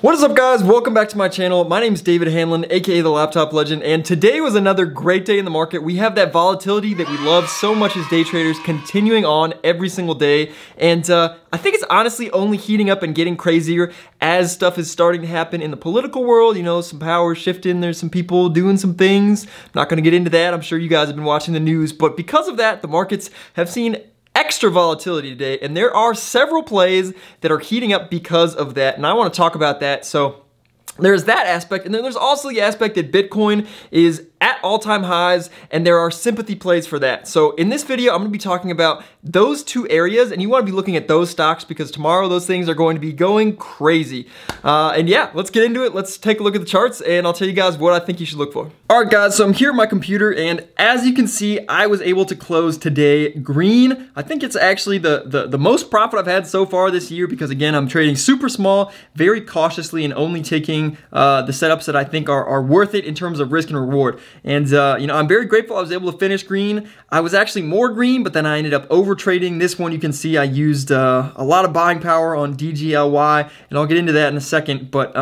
What is up, guys? Welcome back to my channel. My name is David Hanlon, aka the Laptop Legend, and today was another great day in the market. We have that volatility that we love so much as day traders continuing on every single day, and I think it's honestly only heating up and getting crazier as stuff is starting to happen in the political world. You know, some power shifting, there's some people doing some things. I'm not gonna get into that. I'm sure you guys have been watching the news, but because of that, the markets have seen extra volatility today, and there are several plays that are heating up because of that, and I want to talk about that. So there's that aspect, and then there's also the aspect that Bitcoin is at all-time highs, and there are sympathy plays for that. So in this video, I'm going to be talking about those two areas, and you want to be looking at those stocks because tomorrow those things are going to be going crazy. And yeah, let's get into it. Let's take a look at the charts, and I'll tell you guys what I think you should look for. All right, guys, so I'm here at my computer, and as you can see, I was able to close today green. I think it's actually the most profit I've had so far this year because, again, I'm trading super small, very cautiously, and only taking the setups that I think are worth it in terms of risk and reward. And, you know, I'm very grateful I was able to finish green. I was actually more green, but then I ended up over trading. This one, you can see I used a lot of buying power on DGLY, and I'll get into that in a second. But,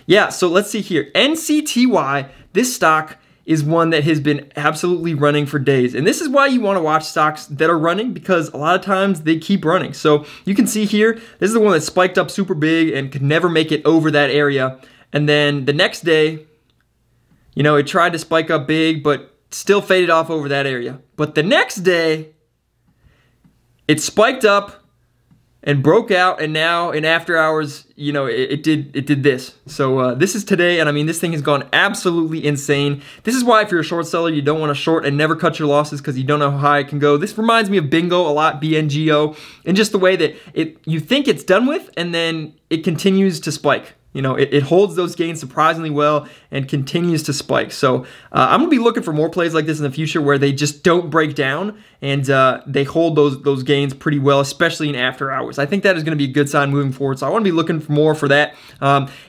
yeah, so let's see here. NCTY, this stock is one that has been absolutely running for days. And this is why you want to watch stocks that are running, because a lot of times they keep running. So you can see here, this is the one that spiked up super big and could never make it over that area. And then the next day, you know, it tried to spike up big, but still faded off over that area. But the next day, it spiked up and broke out, and now in after hours, you know, it did this. So this is today, and I mean, this thing has gone absolutely insane. This is why if you're a short seller, you don't want to short and never cut your losses because you don't know how high it can go. This reminds me of bingo a lot, BNGO, and just the way that you think it's done with, and then it continues to spike. You know, it holds those gains surprisingly well and continues to spike. So I'm going to be looking for more plays like this in the future where they just don't break down and they hold those gains pretty well, especially in after hours. I think that is going to be a good sign moving forward. So I want to be looking for more for that.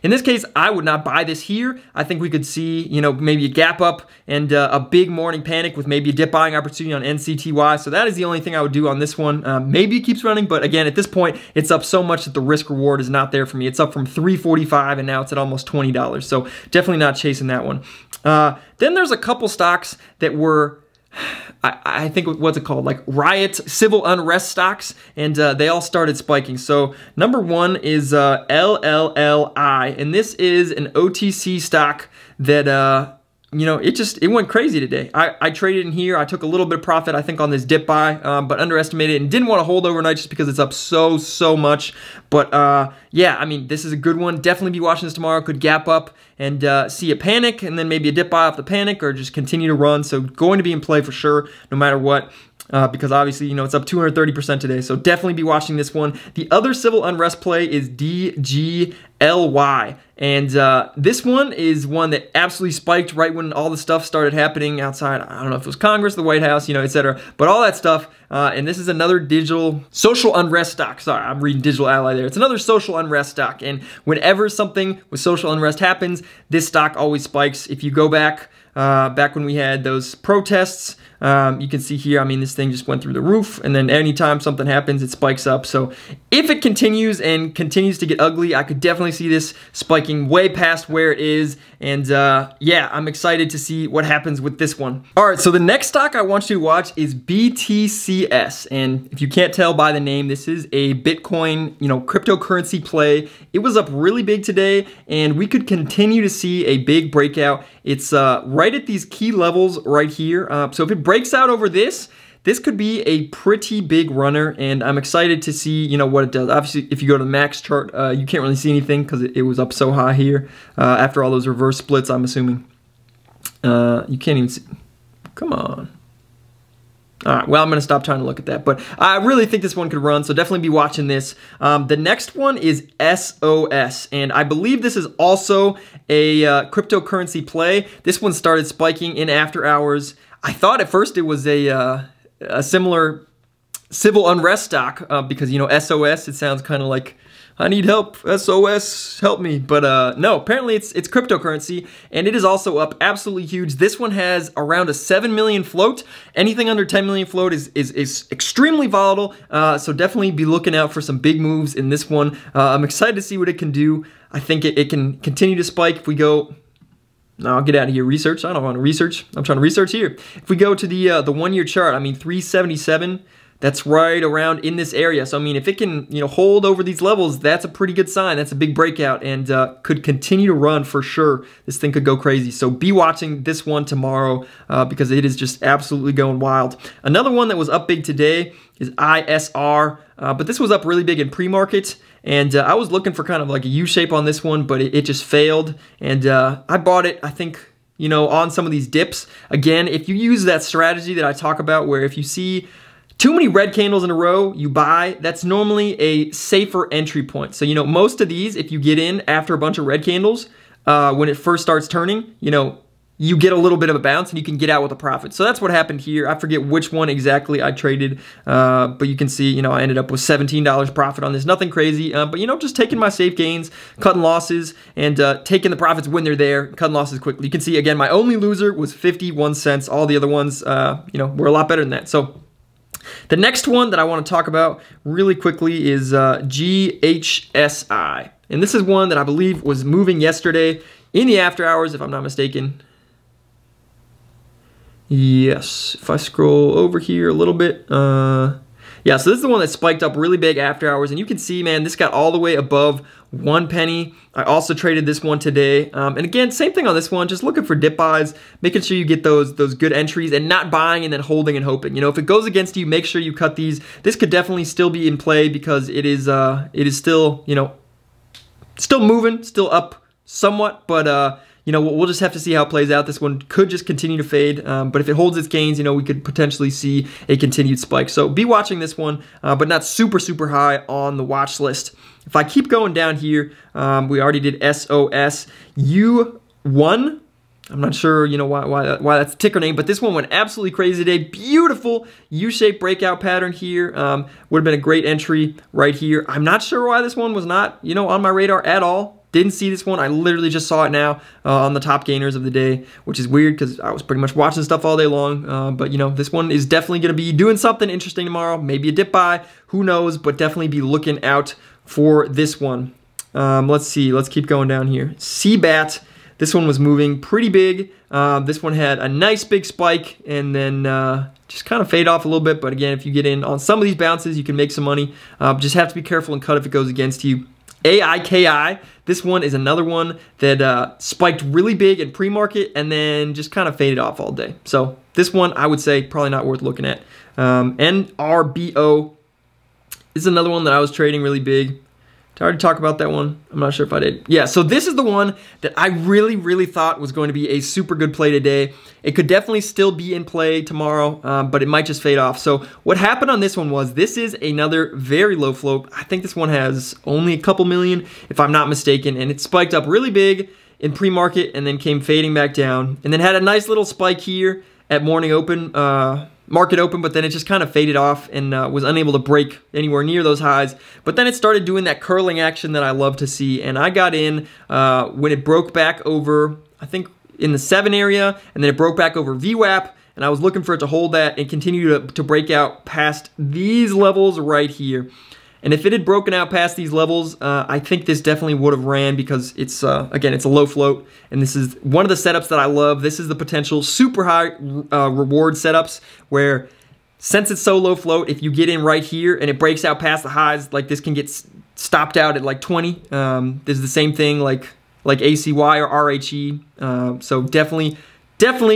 In this case, I would not buy this here. I think we could see, you know, maybe a gap up and a big morning panic with maybe a dip buying opportunity on NCTY. So that is the only thing I would do on this one. Maybe it keeps running, but again, at this point, it's up so much that the risk reward is not there for me. It's up from $3.45 and now it's at almost $20. So definitely not chasing that one. Then there's a couple stocks that were, I think, what's it called? Like riot, civil unrest stocks, and they all started spiking. So number one is LLLI, and this is an OTC stock that, you know, it went crazy today. I traded in here. I took a little bit of profit, I think, on this dip buy, but underestimated it and didn't want to hold overnight just because it's up so much. But yeah, I mean, this is a good one. Definitely be watching this tomorrow. Could gap up and see a panic and then maybe a dip buy off the panic or just continue to run. So going to be in play for sure, no matter what. Because obviously, you know, it's up 230% today, so definitely be watching this one. The other civil unrest play is DGLY, and this one is one that absolutely spiked right when all the stuff started happening outside. I don't know if it was Congress, the White House, you know, etc., but all that stuff. And this is another digital social unrest stock. Sorry, I'm reading Digital Ally there. It's another social unrest stock, and whenever something with social unrest happens, this stock always spikes. If you go back when we had those protests, you can see here, I mean, this thing just went through the roof, and then anytime something happens, it spikes up. So if it continues and continues to get ugly, I could definitely see this spiking way past where it is, and yeah, I'm excited to see what happens with this one. All right, so the next stock I want you to watch is BTCS, and if you can't tell by the name, this is a Bitcoin, you know, cryptocurrency play. It was up really big today, and we could continue to see a big breakout. It's right at these key levels right here. So if it breaks out over this could be a pretty big runner, and I'm excited to see, you know, what it does. Obviously, if you go to the max chart, you can't really see anything because it was up so high here after all those reverse splits, I'm assuming. You can't even see. Come on. All right, well, I'm going to stop trying to look at that, but I really think this one could run, so definitely be watching this. The next one is SOS, and I believe this is also a cryptocurrency play. This one started spiking in after hours. I thought at first it was a similar civil unrest stock because, you know, SOS, it sounds kind of like I need help, SOS, help me. But no, apparently it's cryptocurrency, and it is also up absolutely huge. This one has around a 7 million float. Anything under 10 million float is extremely volatile, so definitely be looking out for some big moves in this one. I'm excited to see what it can do. I think it can continue to spike if we go. No, I'll get out of here. Research. I don't want to research. I'm trying to research here. If we go to the 1 year chart, I mean 377. That's right around in this area. So I mean, if it can hold over these levels, that's a pretty good sign. That's a big breakout and could continue to run for sure. This thing could go crazy. So be watching this one tomorrow because it is just absolutely going wild. Another one that was up big today is ISR, but this was up really big in pre-market. And I was looking for kind of like a U shape on this one, but it just failed. And I bought it, I think, on some of these dips. Again, if you use that strategy that I talk about where if you see too many red candles in a row, you buy, that's normally a safer entry point. So, most of these, if you get in after a bunch of red candles, when it first starts turning, you get a little bit of a bounce and you can get out with a profit. So that's what happened here. I forget which one exactly I traded, but you can see, I ended up with $17 profit on this. Nothing crazy, but, just taking my safe gains, cutting losses, and taking the profits when they're there, cutting losses quickly. You can see, again, my only loser was 51 cents. All the other ones, were a lot better than that. So the next one that I want to talk about really quickly is GHSI. And this is one that I believe was moving yesterday in the after hours, if I'm not mistaken. Yes, if I scroll over here a little bit. Yeah, so this is the one that spiked up really big after hours. And you can see, man, this got all the way above 1 penny. I also traded this one today. And again, same thing on this one. Just looking for dip buys, making sure you get those good entries and not buying and then holding and hoping. If it goes against you, make sure you cut these. This could definitely still be in play because it is still, still moving, still up somewhat, but we'll just have to see how it plays out. This one could just continue to fade, but if it holds its gains, we could potentially see a continued spike. So be watching this one, but not super, super high on the watch list. If I keep going down here, we already did SOS. U1, I'm not sure, why that's the ticker name, but this one went absolutely crazy today. Beautiful U-shaped breakout pattern here. Would have been a great entry right here. I'm not sure why this one was not, on my radar at all. Didn't see this one. I literally just saw it now on the top gainers of the day, which is weird because I was pretty much watching stuff all day long. But, this one is definitely going to be doing something interesting tomorrow. Maybe a dip buy. Who knows? But definitely be looking out for this one. Let's see. Let's keep going down here. CBAT. This one was moving pretty big. This one had a nice big spike and then just kind of fade off a little bit. But again, if you get in on some of these bounces, you can make some money. Just have to be careful and cut if it goes against you. AIKI, this one is another one that spiked really big in pre-market and then just kind of faded off all day. So this one, I would say, probably not worth looking at. NRBO is another one that I was trading really big. Did I already talk about that one? I'm not sure if I did. Yeah, so this is the one that I really, really thought was going to be a super good play today. It could definitely still be in play tomorrow, but it might just fade off. So what happened on this one was this is another very low float. I think this one has only a couple million, if I'm not mistaken, and it spiked up really big in pre-market and then came fading back down and then had a nice little spike here at morning open, market open, but then it just kind of faded off and was unable to break anywhere near those highs. But then it started doing that curling action that I love to see, and I got in when it broke back over, I think, in the 7 area, and then it broke back over VWAP, and I was looking for it to hold that and continue to break out past these levels right here. And if it had broken out past these levels, I think this definitely would have ran because it's, again, it's a low float. And this is one of the setups that I love. This is the potential super high reward setups where since it's so low float, if you get in right here and it breaks out past the highs, like this can get stopped out at like 20. This is the same thing like ACY or RHE. So definitely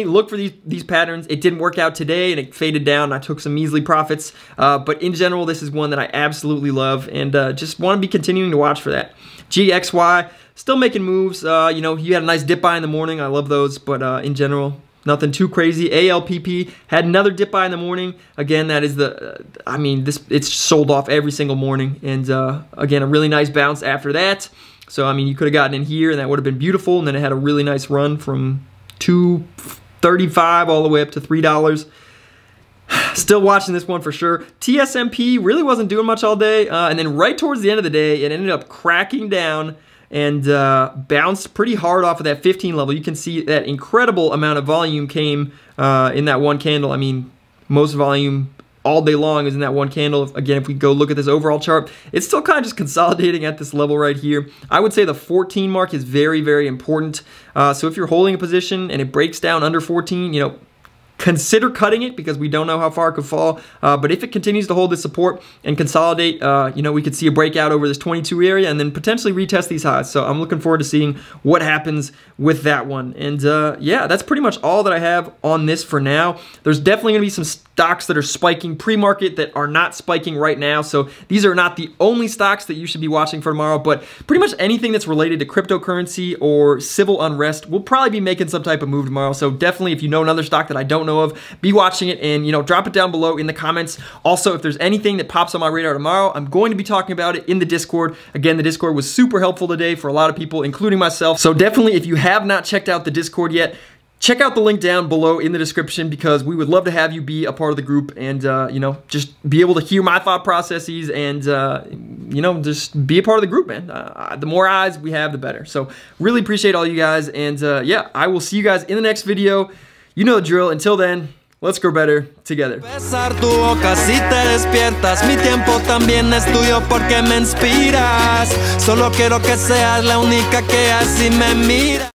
look for these patterns. It didn't work out today and it faded down. I took some measly profits. But in general, this is one that I absolutely love and just want to be continuing to watch for that. GXY, still making moves. You had a nice dip buy in the morning. I love those, but in general, nothing too crazy. ALPP had another dip buy in the morning. Again, that is it's sold off every single morning. And again, a really nice bounce after that. So, you could have gotten in here and that would have been beautiful. And then it had a really nice run from $2.35 all the way up to $3. Still watching this one for sure. TSMP really wasn't doing much all day, and then right towards the end of the day, it ended up cracking down and bounced pretty hard off of that 15 level. You can see that incredible amount of volume came in that one candle. Most volume all day long is in that one candle. Again, if we go look at this overall chart, it's still kind of just consolidating at this level right here. I would say the 14 mark is very, very important. So if you're holding a position and it breaks down under 14, you know, consider cutting it because we don't know how far it could fall. But if it continues to hold this support and consolidate, you know, we could see a breakout over this 22 area and then potentially retest these highs. So I'm looking forward to seeing what happens with that one. And yeah, that's pretty much all that I have on this for now. There's definitely going to be some stocks that are spiking pre-market that are not spiking right now. So these are not the only stocks that you should be watching for tomorrow, but pretty much anything that's related to cryptocurrency or civil unrest will probably be making some type of move tomorrow. So definitely, if you know another stock that I don't know of, be watching it and, you know, drop it down below in the comments. Also, if there's anything that pops on my radar tomorrow, I'm going to be talking about it in the Discord. Again, the Discord was super helpful today for a lot of people, including myself. So definitely, if you have not checked out the Discord yet, check out the link down below in the description because we would love to have you be a part of the group and, you know, just be able to hear my thought processes and, you know, just be a part of the group, man. The more eyes we have, the better. So really appreciate all you guys. And, yeah, I will see you guys in the next video. You know the drill. Until then, let's grow better together. Besar tu boca si te despiertas, mi tiempo también es tuyo porque me inspiras. Solo quiero que seas la única que así me mira.